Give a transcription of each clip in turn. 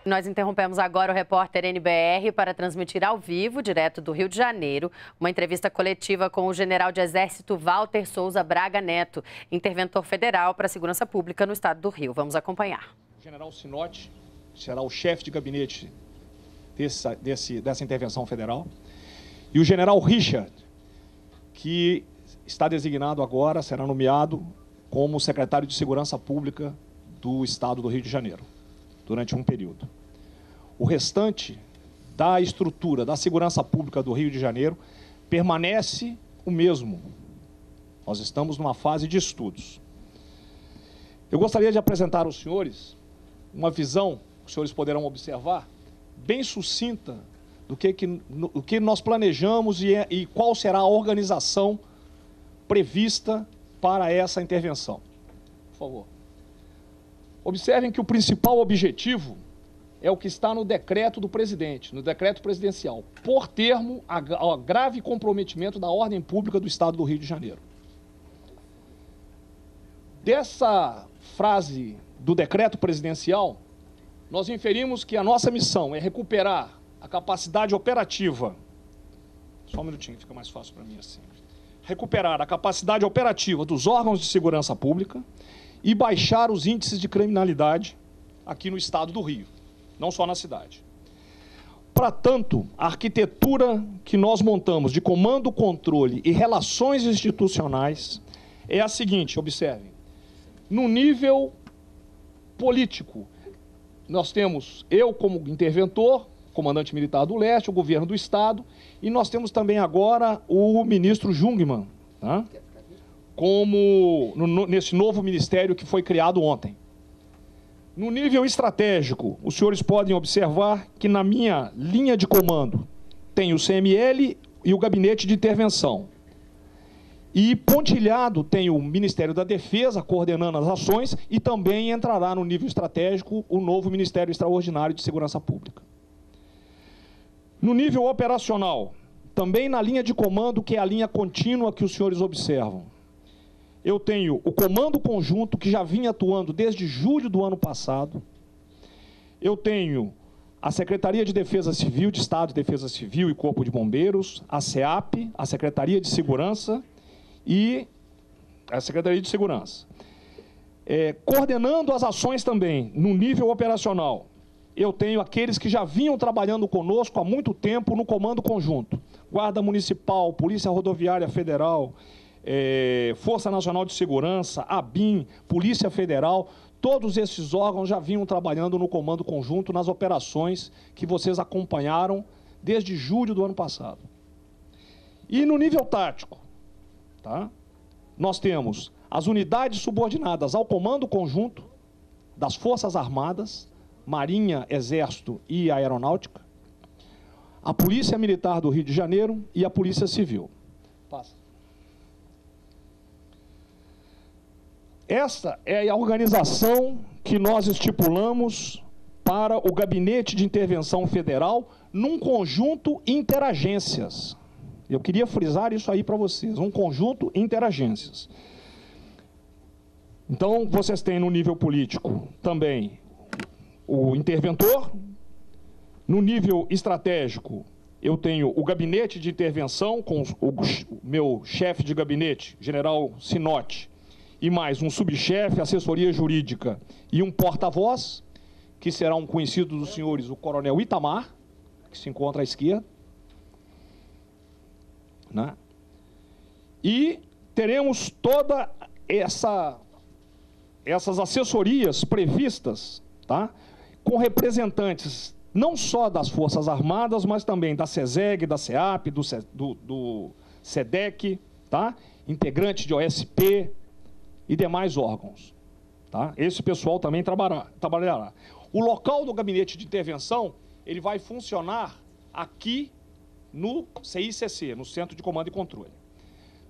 Nós interrompemos agora o repórter NBR para transmitir ao vivo, direto do Rio de Janeiro, uma entrevista coletiva com o general de Exército Walter Souza Braga Neto, interventor federal para a segurança pública no estado do Rio. Vamos acompanhar. O general Sinotti será o chefe de gabinete dessa intervenção federal. E o general Richard, que está designado agora, será nomeado como secretário de Segurança Pública do estado do Rio de Janeiro, durante um período. O restante da estrutura da segurança pública do Rio de Janeiro permanece o mesmo. Nós estamos numa fase de estudos. Eu gostaria de apresentar aos senhores uma visão, que os senhores poderão observar, bem sucinta do que nós planejamos e qual será a organização prevista para essa intervenção. Por favor. Observem que o principal objetivo é o que está no decreto do presidente, no decreto presidencial, por termo ao grave comprometimento da ordem pública do estado do Rio de Janeiro. Dessa frase do decreto presidencial, nós inferimos que a nossa missão é recuperar a capacidade operativa. Só um minutinho, fica mais fácil para mim assim. Recuperar a capacidade operativa dos órgãos de segurança pública e baixar os índices de criminalidade aqui no estado do Rio, não só na cidade. Para tanto, a arquitetura que nós montamos de comando, controle e relações institucionais é a seguinte, observem. No nível político, nós temos eu como interventor, comandante militar do leste, o governo do estado, e nós temos também agora o ministro Jungmann, tá? Como nesse novo ministério que foi criado ontem. No nível estratégico, os senhores podem observar que na minha linha de comando tem o CML e o Gabinete de Intervenção. E pontilhado tem o Ministério da Defesa coordenando as ações e também entrará no nível estratégico o novo Ministério Extraordinário de Segurança Pública. No nível operacional, também na linha de comando, que é a linha contínua que os senhores observam, eu tenho o Comando Conjunto, que já vinha atuando desde julho do ano passado. Eu tenho a Secretaria de Defesa Civil, de Estado de Defesa Civil e Corpo de Bombeiros, a SEAP, a Secretaria de Segurança e a Secretaria de Segurança. Coordenando as ações também, no nível operacional, eu tenho aqueles que já vinham trabalhando conosco há muito tempo no Comando Conjunto. Guarda Municipal, Polícia Rodoviária Federal, Força Nacional de Segurança, ABIN, Polícia Federal, todos esses órgãos já vinham trabalhando no Comando Conjunto nas operações que vocês acompanharam desde julho do ano passado. E no nível tático, tá? Nós temos as unidades subordinadas ao Comando Conjunto das Forças Armadas, Marinha, Exército e Aeronáutica, a Polícia Militar do Rio de Janeiro e a Polícia Civil. Passa. Essa é a organização que nós estipulamos para o Gabinete de Intervenção Federal num conjunto interagências. Eu queria frisar isso aí para vocês, um conjunto interagências. Então, vocês têm no nível político também o interventor. No nível estratégico, eu tenho o Gabinete de Intervenção, com o meu chefe de gabinete, general Sinotti, e mais um subchefe, assessoria jurídica e um porta-voz, que será um conhecido dos senhores, o coronel Itamar, que se encontra à esquerda. Né? E teremos toda essas assessorias previstas, tá? Com representantes não só das Forças Armadas, mas também da SESEG, da SEAP, do SEDEC, tá? Integrante de OSP e demais órgãos. Tá? Esse pessoal também trabalhará. O local do Gabinete de Intervenção, ele vai funcionar aqui no CICC, no Centro de Comando e Controle.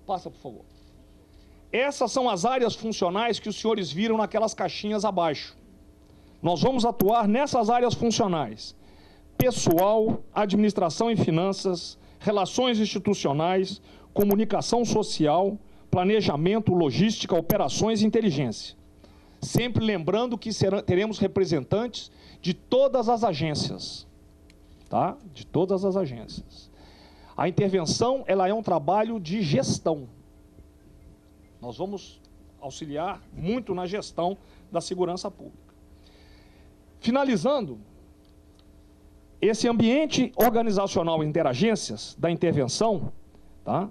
Passa, por favor. Essas são as áreas funcionais que os senhores viram naquelas caixinhas abaixo. Nós vamos atuar nessas áreas funcionais: pessoal, administração e finanças, relações institucionais, comunicação social, planejamento, logística, operações e inteligência. Sempre lembrando que teremos representantes de todas as agências, tá? De todas as agências. A intervenção, ela é um trabalho de gestão. Nós vamos auxiliar muito na gestão da segurança pública. Finalizando, esse ambiente organizacional interagências da intervenção, tá?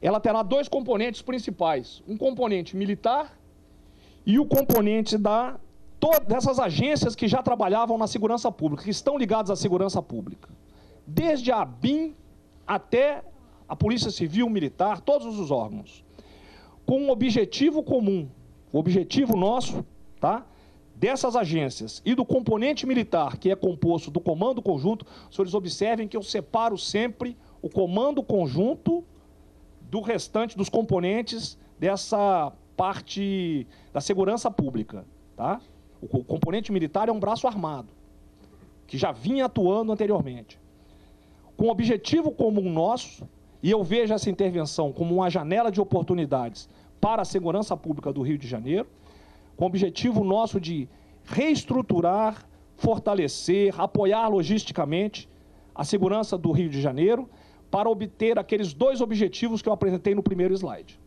Ela terá dois componentes principais, um componente militar e o componente dessas agências que já trabalhavam na segurança pública, que estão ligadas à segurança pública. Desde a ABIN até a Polícia Civil, Militar, todos os órgãos. Com um objetivo comum, o objetivo nosso, tá? Dessas agências e do componente militar, que é composto do comando conjunto, os senhores observem que eu separo sempre o comando conjunto do restante dos componentes dessa parte da segurança pública, tá? O componente militar é um braço armado, que já vinha atuando anteriormente. Com objetivo comum nosso, e eu vejo essa intervenção como uma janela de oportunidades para a segurança pública do Rio de Janeiro, com o objetivo nosso de reestruturar, fortalecer, apoiar logisticamente a segurança do Rio de Janeiro, para obter aqueles dois objetivos que eu apresentei no primeiro slide.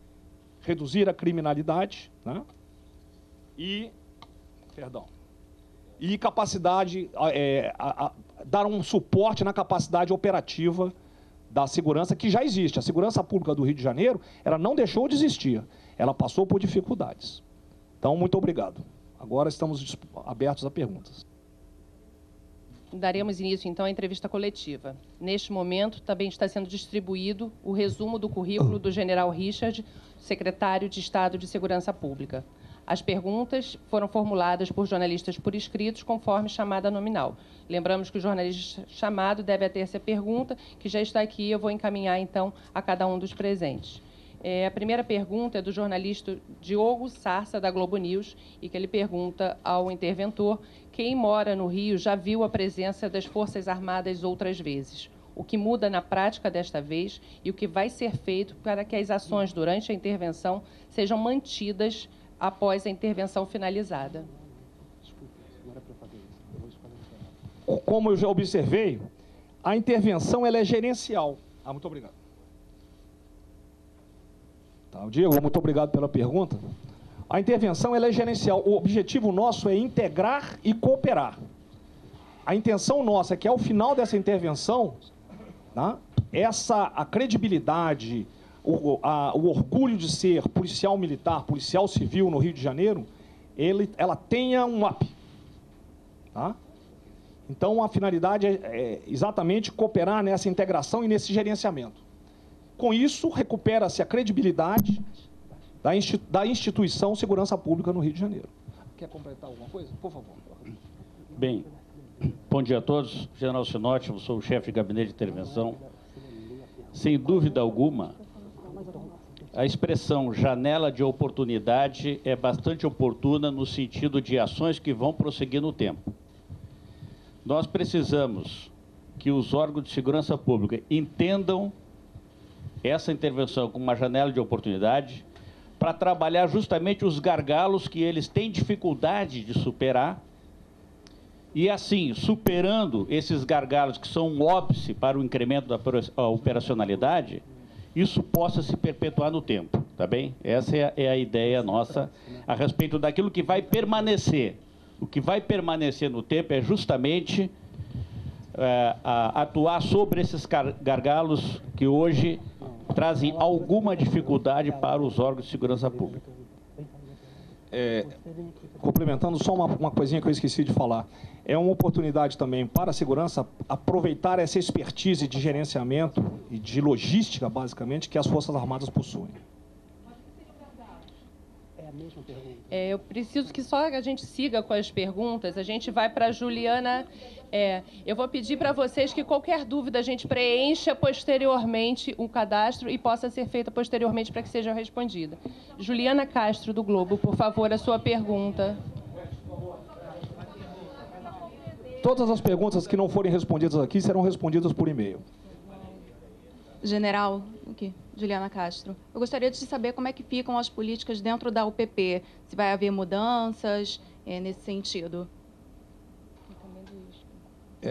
Reduzir a criminalidade, né? E capacidade, dar um suporte na capacidade operativa da segurança, que já existe. A segurança pública do Rio de Janeiro, ela não deixou de existir, ela passou por dificuldades. Então, muito obrigado. Agora estamos abertos a perguntas. Daremos início, então, à entrevista coletiva. Neste momento, também está sendo distribuído o resumo do currículo do general Richard, secretário de Estado de Segurança Pública. As perguntas foram formuladas por jornalistas por escritos, conforme chamada nominal. Lembramos que o jornalista chamado deve ater-se à pergunta, que já está aqui, eu vou encaminhar, então, a cada um dos presentes. A primeira pergunta é do jornalista Diogo Sarça, da Globo News, e que ele pergunta ao interventor: quem mora no Rio já viu a presença das Forças Armadas outras vezes? O que muda na prática desta vez e o que vai ser feito para que as ações durante a intervenção sejam mantidas após a intervenção finalizada? Como eu já observei, a intervenção ela é gerencial. Muito obrigado. Tá, Diego, muito obrigado pela pergunta. A intervenção ela é gerencial. O objetivo nosso é integrar e cooperar. A intenção nossa é que, ao final dessa intervenção, tá, a credibilidade, o orgulho de ser policial militar, policial civil no Rio de Janeiro, ela tenha um up. Tá? Então, a finalidade é exatamente cooperar nessa integração e nesse gerenciamento. Com isso, recupera-se a credibilidade da instituição Segurança Pública no Rio de Janeiro. Quer completar alguma coisa? Por favor. Bem, bom dia a todos. General Sinotti, eu sou o chefe de gabinete de intervenção. Sem dúvida alguma, a expressão janela de oportunidade é bastante oportuna no sentido de ações que vão prosseguir no tempo. Nós precisamos que os órgãos de segurança pública entendam essa intervenção como uma janela de oportunidade para trabalhar justamente os gargalos que eles têm dificuldade de superar e, assim, superando esses gargalos que são um óbice para o incremento da operacionalidade, isso possa se perpetuar no tempo, tá bem? Essa é a ideia nossa a respeito daquilo que vai permanecer. O que vai permanecer no tempo é justamente atuar sobre esses gargalos que hoje trazem alguma dificuldade para os órgãos de segurança pública. Complementando só uma coisinha que eu esqueci de falar. É uma oportunidade também para a segurança aproveitar essa expertise de gerenciamento e de logística, basicamente, que as Forças Armadas possuem. Eu preciso que só a gente siga com as perguntas. A gente vai para a Juliana. Eu vou pedir para vocês que qualquer dúvida a gente preencha posteriormente um cadastro e possa ser feita posteriormente para que seja respondida. Juliana Castro, do Globo, por favor, a sua pergunta. Todas as perguntas que não forem respondidas aqui serão respondidas por e-mail. General, aqui, Juliana Castro. Eu gostaria de saber como é que ficam as políticas dentro da UPP, se vai haver mudanças nesse sentido.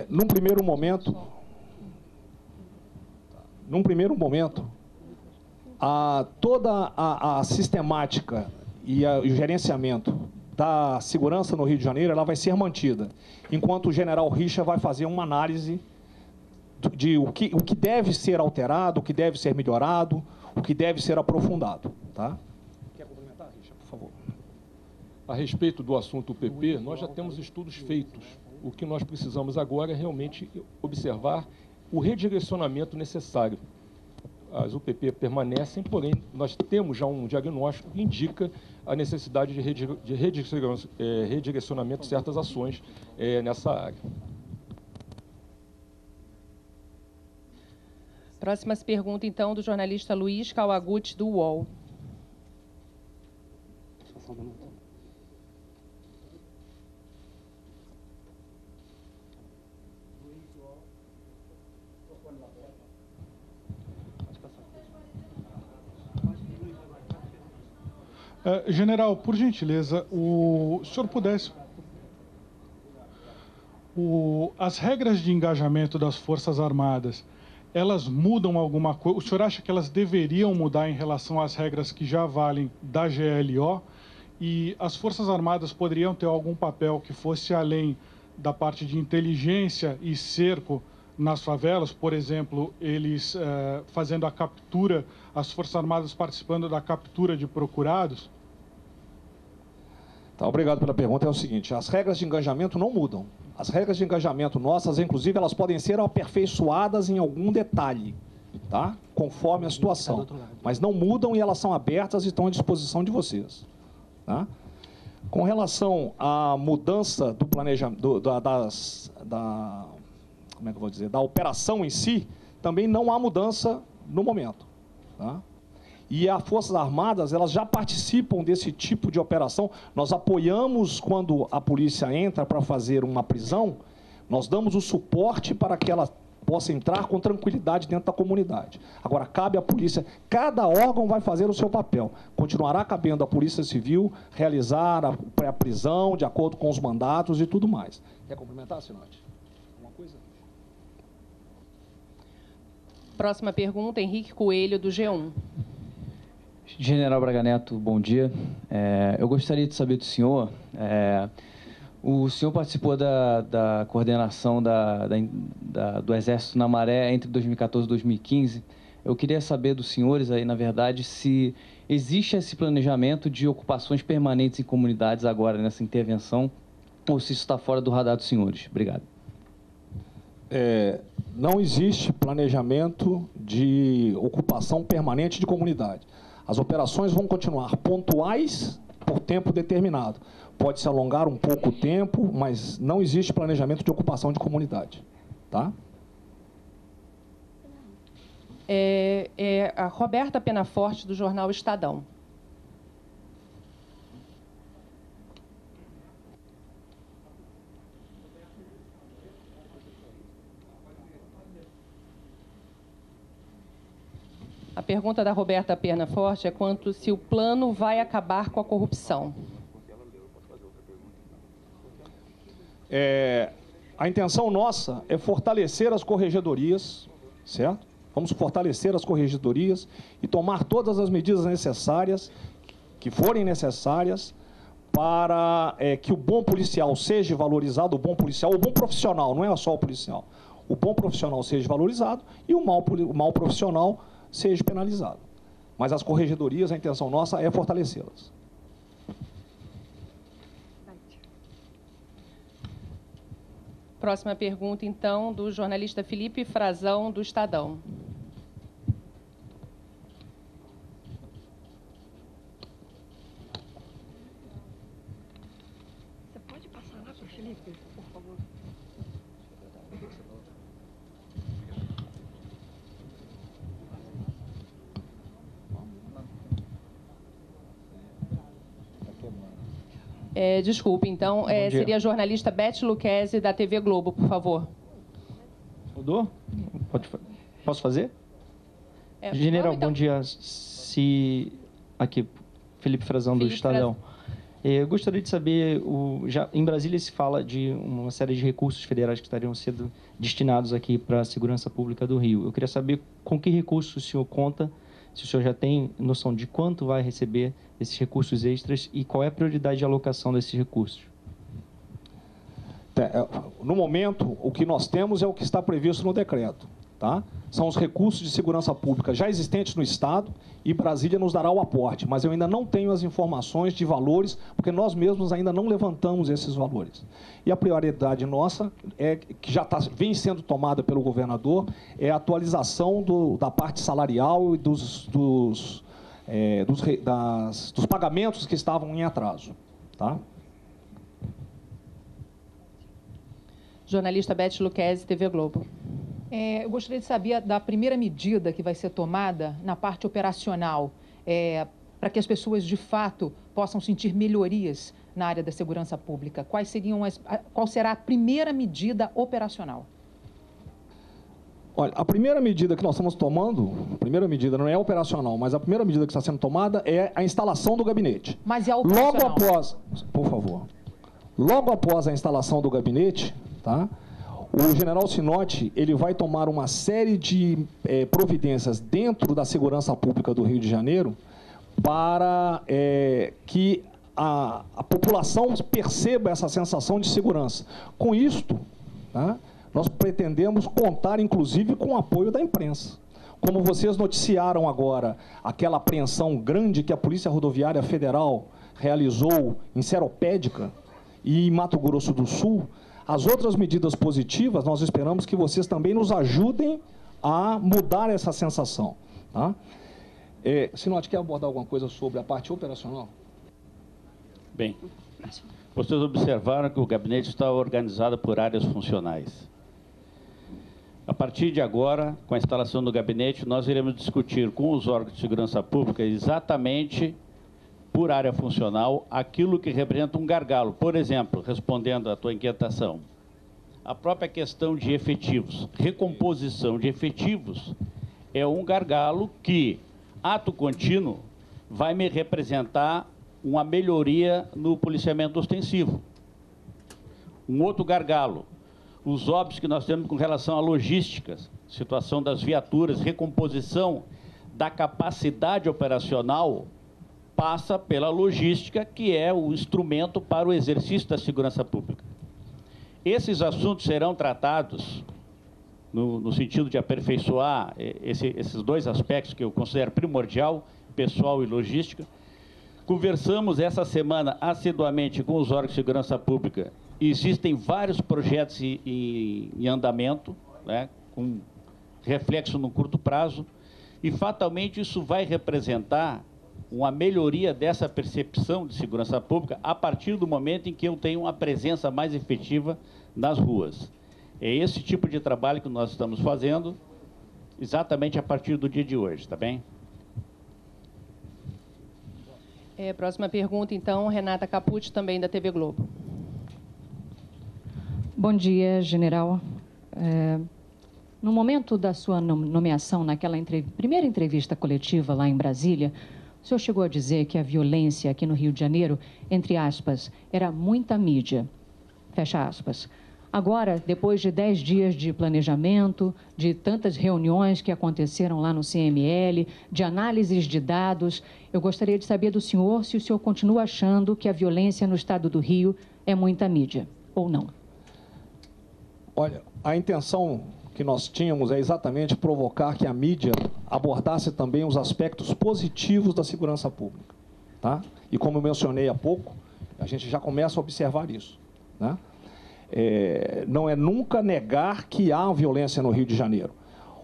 Num primeiro momento, toda a sistemática e o gerenciamento da segurança no Rio de Janeiro ela vai ser mantida, enquanto o general Richa vai fazer uma análise de o que deve ser alterado, o que deve ser melhorado, o que deve ser aprofundado. Tá? Quer complementar, Richa, por favor? A respeito do assunto UPP, nós já temos estudos feitos. O que nós precisamos agora é realmente observar o redirecionamento necessário. As UPP permanecem, porém, nós temos já um diagnóstico que indica a necessidade de redirecionamento de certas ações nessa área. Próxima pergunta, então, do jornalista Luiz Kawaguchi, do UOL. General, por gentileza, o senhor pudesse... As regras de engajamento das Forças Armadas, elas mudam alguma coisa? O senhor acha que elas deveriam mudar em relação às regras que já valem da GLO? E as Forças Armadas poderiam ter algum papel que fosse além da parte de inteligência e cerco nas favelas? Por exemplo, eles fazendo a captura, as Forças Armadas participando da captura de procurados? Tá, obrigado pela pergunta. É o seguinte, as regras de engajamento não mudam. As regras de engajamento nossas, inclusive, elas podem ser aperfeiçoadas em algum detalhe, tá? Conforme a situação. Mas não mudam e elas são abertas e estão à disposição de vocês. Tá? Com relação à mudança do planejamento, como é que eu vou dizer, da operação em si, também não há mudança no momento. Tá? E as Forças Armadas, elas já participam desse tipo de operação. Nós apoiamos quando a polícia entra para fazer uma prisão, nós damos o suporte para que ela possa entrar com tranquilidade dentro da comunidade. Agora, cabe à polícia, cada órgão vai fazer o seu papel. Continuará cabendo à Polícia Civil realizar a prisão de acordo com os mandatos e tudo mais. Quer complementar, Sinote? Alguma coisa? Próxima pergunta, Henrique Coelho, do G1. General Braga Neto, bom dia. Eu gostaria de saber do senhor, o senhor participou da coordenação do Exército na Maré entre 2014 e 2015. Eu queria saber dos senhores, aí, na verdade, se existe esse planejamento de ocupações permanentes em comunidades agora nessa intervenção, ou se isso está fora do radar dos senhores. Obrigado. Não existe planejamento de ocupação permanente de comunidade. As operações vão continuar pontuais por tempo determinado. Pode se alongar um pouco o tempo, mas não existe planejamento de ocupação de comunidade. Tá? A Roberta Penaforte, do jornal Estadão. A pergunta da Roberta Penaforte é quanto se o plano vai acabar com a corrupção. A intenção nossa é fortalecer as corregedorias, certo? Vamos fortalecer as corregedorias e tomar todas as medidas necessárias, que forem necessárias, para que o bom policial seja valorizado, o bom profissional, não é só o policial. O bom profissional seja valorizado e o mau profissional seja penalizado. Mas as corregedorias, a intenção nossa é fortalecê-las. Próxima pergunta, então, do jornalista Felipe Frazão, do Estadão. Você pode passar lá para o Felipe, por favor? Desculpe, então, seria a jornalista Beth Lucchesi, da TV Globo, por favor. Mudou? Posso fazer? General, então, bom dia. Aqui, Felipe Frazão, do Estadão. Eu gostaria de saber, em Brasília se fala de uma série de recursos federais que estariam sendo destinados aqui para a segurança pública do Rio. Eu queria saber com que recursos o senhor conta, se o senhor já tem noção de quanto vai receber esses recursos extras e qual é a prioridade de alocação desses recursos. No momento, o que nós temos é o que está previsto no decreto. Tá? São os recursos de segurança pública já existentes no Estado e Brasília nos dará o aporte, mas eu ainda não tenho as informações de valores, porque nós mesmos ainda não levantamos esses valores. E a prioridade nossa, que já vem sendo tomada pelo governador, é a atualização da parte salarial e dos pagamentos que estavam em atraso. Tá? Jornalista Beth Luquezzi, TV Globo. Eu gostaria de saber da primeira medida que vai ser tomada na parte operacional, para que as pessoas, de fato, possam sentir melhorias na área da segurança pública. Qual será a primeira medida operacional? Olha, a primeira medida que nós estamos tomando, a primeira medida não é operacional, mas a primeira medida que está sendo tomada é a instalação do gabinete. Mas é operacional. Logo após, por favor, logo após a instalação do gabinete, tá? O general Sinotti, ele vai tomar uma série de providências dentro da segurança pública do Rio de Janeiro para que a população perceba essa sensação de segurança. Com isto, tá, nós pretendemos contar, inclusive, com o apoio da imprensa. Como vocês noticiaram agora, aquela apreensão grande que a Polícia Rodoviária Federal realizou em Seropédica e em Mato Grosso do Sul, as outras medidas positivas, nós esperamos que vocês também nos ajudem a mudar essa sensação. Tá? Sinotti, quer abordar alguma coisa sobre a parte operacional? Bem, vocês observaram que o gabinete está organizado por áreas funcionais. A partir de agora, com a instalação do gabinete, nós iremos discutir com os órgãos de segurança pública exatamente por área funcional, aquilo que representa um gargalo. Por exemplo, respondendo à tua inquietação, a própria questão de efetivos, recomposição de efetivos, é um gargalo que, ato contínuo, vai me representar uma melhoria no policiamento ostensivo. Um outro gargalo, os óbitos que nós temos com relação à logística, situação das viaturas, recomposição da capacidade operacional, passa pela logística, que é o instrumento para o exercício da segurança pública. Esses assuntos serão tratados no sentido de aperfeiçoar esses dois aspectos que eu considero primordial, pessoal e logística. Conversamos essa semana assiduamente com os órgãos de segurança pública. Existem vários projetos em andamento, né, com reflexo no curto prazo, e fatalmente isso vai representar uma melhoria dessa percepção de segurança pública a partir do momento em que eu tenho uma presença mais efetiva nas ruas. É esse tipo de trabalho que nós estamos fazendo exatamente a partir do dia de hoje, tá bem? Próxima pergunta, então, Renata Capucci, também da TV Globo. Bom dia, general. No momento da sua nomeação, naquela primeira entrevista coletiva lá em Brasília, o senhor chegou a dizer que a violência aqui no Rio de Janeiro, entre aspas, era muita mídia, fecha aspas. Agora, depois de 10 dias de planejamento, de tantas reuniões que aconteceram lá no CML, de análises de dados, eu gostaria de saber do senhor se o senhor continua achando que a violência no estado do Rio é muita mídia, ou não. Olha, a intenção que nós tínhamos é exatamente provocar que a mídia abordasse também os aspectos positivos da segurança pública. Tá? E como eu mencionei há pouco, a gente já começa a observar isso. Né? Não é nunca negar que há violência no Rio de Janeiro.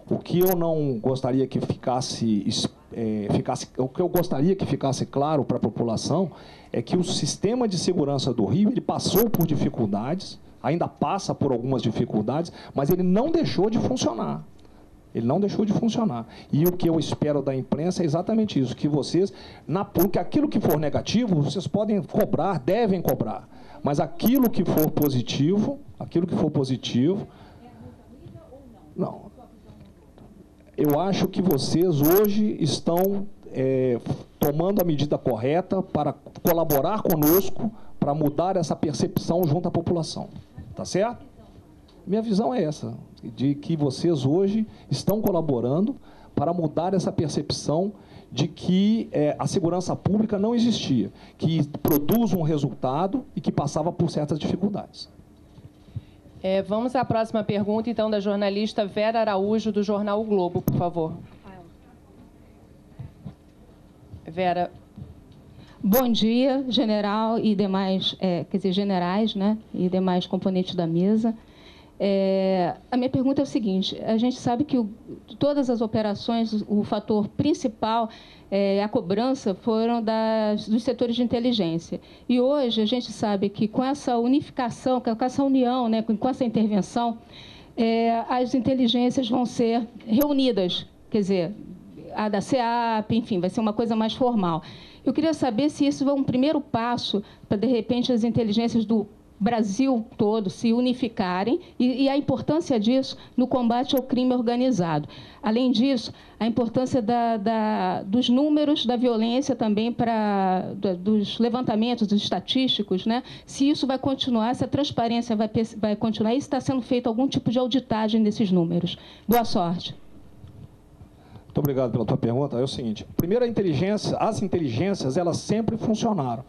O que eu não gostaria que o que eu gostaria que ficasse claro para a população é que o sistema de segurança do Rio ele passou por dificuldades, ainda passa por algumas dificuldades, mas ele não deixou de funcionar. Ele não deixou de funcionar. E o que eu espero da imprensa é exatamente isso, que vocês, porque aquilo que for negativo, vocês podem cobrar, devem cobrar. Mas aquilo que for positivo, não. Eu acho que vocês hoje estão tomando a medida correta para colaborar conosco para mudar essa percepção junto à população. Tá certo? Minha visão é essa, de que vocês hoje estão colaborando para mudar essa percepção de que a segurança pública não existia, que produz um resultado e que passava por certas dificuldades. Vamos à próxima pergunta, então, da jornalista Vera Araújo, do jornal O Globo, por favor. Vera. Bom dia, general e demais, generais, né, e demais componentes da mesa. A minha pergunta é o seguinte: a gente sabe que todas as operações, o fator principal, a cobrança, foram dos setores de inteligência. E hoje a gente sabe que com essa unificação, com essa união, né, com essa intervenção, as inteligências vão ser reunidas, quer dizer, a da SEAP, enfim, vai ser uma coisa mais formal. Eu queria saber se isso é um primeiro passo para, de repente, as inteligências do Brasil todo se unificarem e a importância disso no combate ao crime organizado. Além disso, a importância dos números da violência também, dos levantamentos estatísticos, né? Se isso vai continuar, se a transparência vai continuar e se está sendo feito algum tipo de auditagem desses números. Boa sorte. Muito obrigado pela tua pergunta. É o seguinte: primeiro, as inteligências, elas sempre funcionaram.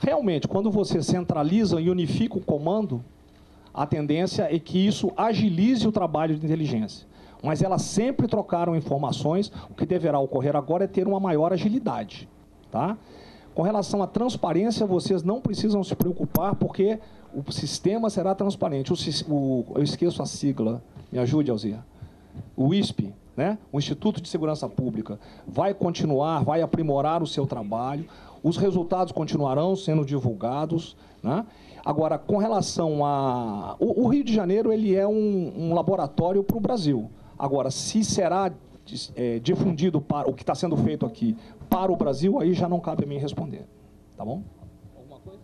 Realmente, quando você centraliza e unifica o comando, a tendência é que isso agilize o trabalho de inteligência. Mas elas sempre trocaram informações. O que deverá ocorrer agora é ter uma maior agilidade. Tá? Com relação à transparência, vocês não precisam se preocupar, porque o sistema será transparente. Eu esqueço a sigla, me ajude, Alzira. O ISP, né? O Instituto de Segurança Pública, vai continuar, vai aprimorar o seu trabalho, os resultados continuarão sendo divulgados, né? Agora, com relação a... O Rio de Janeiro, ele é um laboratório para o Brasil. Agora, se será difundido para o que está sendo feito aqui para o Brasil, aí já não cabe a mim responder. Tá bom? Alguma coisa?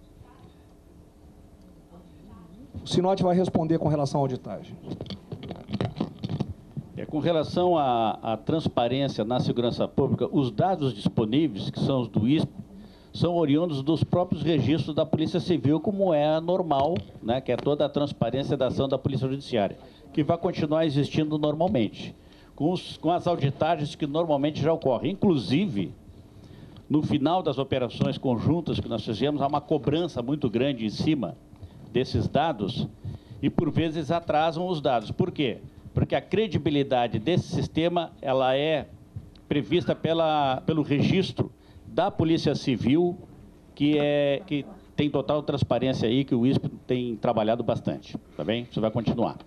O Sinote vai responder com relação à auditagem. Com relação à transparência na segurança pública, os dados disponíveis, que são os do ISP, são oriundos dos próprios registros da Polícia Civil, como é normal, né, que é toda a transparência da ação da Polícia Judiciária, que vai continuar existindo normalmente, com as auditagens que normalmente já ocorrem. Inclusive, no final das operações conjuntas que nós fizemos, há uma cobrança muito grande em cima desses dados e, por vezes, atrasam os dados. Por quê? Porque a credibilidade desse sistema, ela é prevista pelo registro da Polícia Civil, que tem total transparência aí, que o ISP tem trabalhado bastante. Tá bem? Isso vai continuar.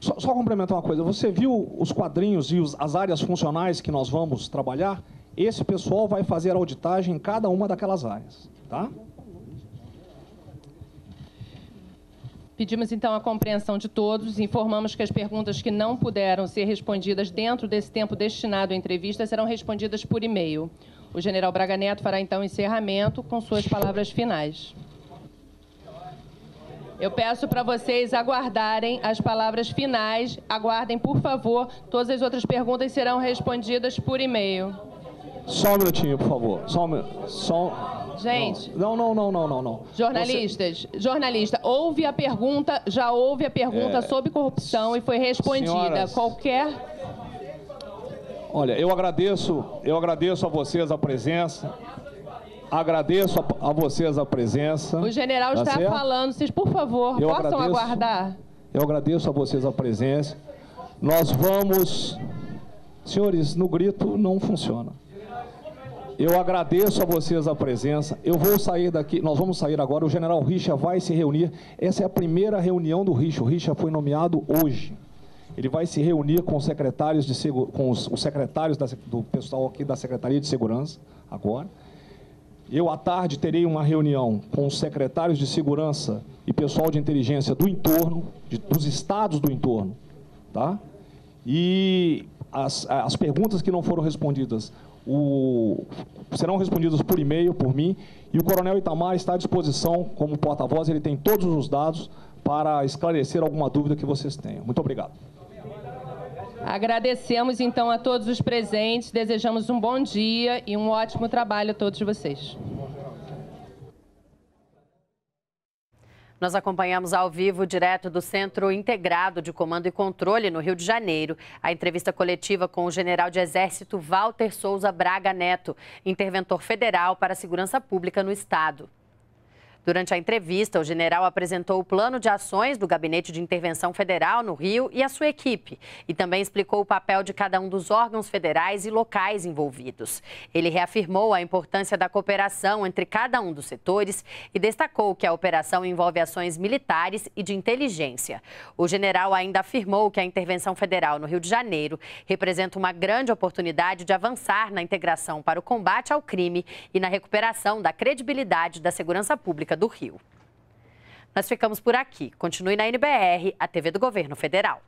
Só complementar uma coisa. Você viu os quadrinhos e as áreas funcionais que nós vamos trabalhar? Esse pessoal vai fazer a auditagem em cada uma daquelas áreas. Tá? Pedimos, então, a compreensão de todos. Informamos que as perguntas que não puderam ser respondidas dentro desse tempo destinado à entrevista serão respondidas por e-mail. O general Braga Neto fará, então, o encerramento com suas palavras finais. Eu peço para vocês aguardarem as palavras finais. Aguardem, por favor. Todas as outras perguntas serão respondidas por e-mail. Só um minutinho, por favor. Gente. Não. Jornalista, houve a pergunta, já houve a pergunta sobre corrupção e foi respondida. Olha, eu agradeço a vocês a presença. Agradeço a vocês a presença. O general está falando, vocês, por favor, possam aguardar. Eu agradeço a vocês a presença. Nós vamos... Senhores, no grito não funciona. Eu agradeço a vocês a presença. Eu vou sair daqui, nós vamos sair agora, o general Richa vai se reunir. Essa é a primeira reunião do Richa. O Richa foi nomeado hoje. Ele vai se reunir com os secretários do pessoal aqui da Secretaria de Segurança, agora. Eu, à tarde, terei uma reunião com os secretários de Segurança e pessoal de inteligência do entorno, dos estados do entorno, tá? E as perguntas que não foram respondidas serão respondidas por e-mail, por mim, e o coronel Itamar está à disposição como porta-voz, ele tem todos os dados para esclarecer alguma dúvida que vocês tenham. Muito obrigado. Agradecemos, então, a todos os presentes, desejamos um bom dia e um ótimo trabalho a todos vocês. Nós acompanhamos ao vivo, direto do Centro Integrado de Comando e Controle, no Rio de Janeiro, a entrevista coletiva com o general de Exército Walter Souza Braga Neto, interventor federal para a segurança pública no Estado. Durante a entrevista, o general apresentou o plano de ações do Gabinete de Intervenção Federal no Rio e a sua equipe, e também explicou o papel de cada um dos órgãos federais e locais envolvidos. Ele reafirmou a importância da cooperação entre cada um dos setores e destacou que a operação envolve ações militares e de inteligência. O general ainda afirmou que a intervenção federal no Rio de Janeiro representa uma grande oportunidade de avançar na integração para o combate ao crime e na recuperação da credibilidade da segurança pública do Rio. Nós ficamos por aqui. Continue na NBR, a TV do Governo Federal.